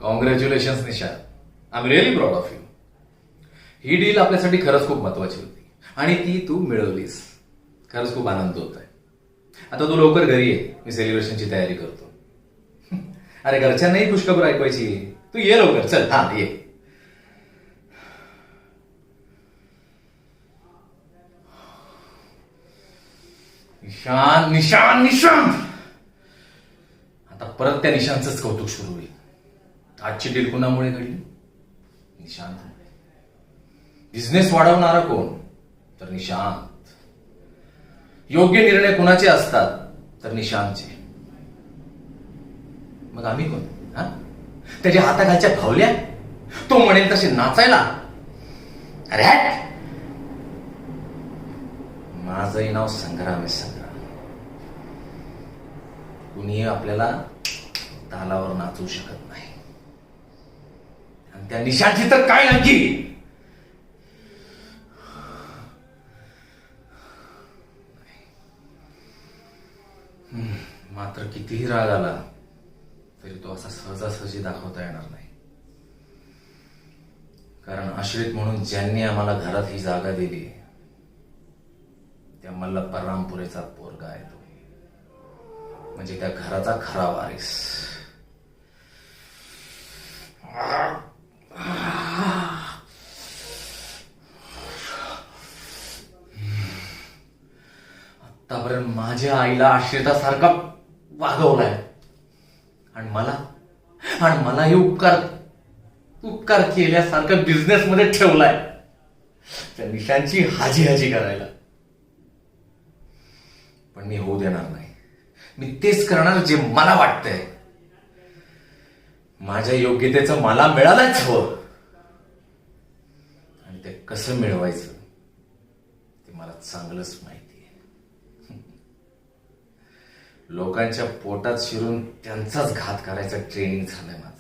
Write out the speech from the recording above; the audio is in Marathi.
Congratulations Nisha. I am really proud of you. He deal आपल्यासाठी खरंच खूप महत्वाची होती आणि ती तू मिळवलीस. खरंच खूप आनंद होत आहे. आता तू लवकर घरी ये, मी सेलिब्रेशनची तयारी करतो. अरे घरच्यांनाही खुशखबर ऐकवायची. तू ये लवकर, चल. हा ये. निशान निशान निशान. आता परत त्या निशांचंच कौतुक सुरू होईल. आजची डील कुणामुळे घडली? निशांत. बिझनेस वाढवणारा कोण? तर निशांत. योग्य निर्णय कुणाचे असतात? तर निशांतचे. मग आम्ही कोण? हा, त्याच्या हाताखालच्या भावल्या? तो म्हणेल तसे नाचायला? अरे हट! माझंही नाव संग्राम आहे, संग्राम. कुणीही आपल्याला तालावर नाचवू शकत नाही. आणि त्या निशांची तर काय आणखी. मात्र कितीही राग आला तरी तो असा सहजासहजी दाखवता येणार नाही. कारण आश्रित म्हणून ज्यांनी आम्हाला घरात ही जागा दिली त्या मल्लप्पा रामपुरेचा पोरगा आहे तो. म्हणजे त्या घराचा खरा वारीस. आतापर्यंत माझ्या आईला आश्रितासारखा वागवलाय आणि मला हे उपकार केल्यासारखं बिझनेस मध्ये ठेवलाय त्या निशांची हाजी हाजी करायला. पण मी होऊ देणार नाही. मी तेच करणार जे मला वाटतंय. माझ्या योग्यतेचं मला मिळालंच हवं. आणि ते कसं मिळवायचं ते मला चांगलंच माहिती आहे. लोकांच्या पोटात शिरून त्यांचाच घात करायचं ट्रेनिंग झालंय माझं.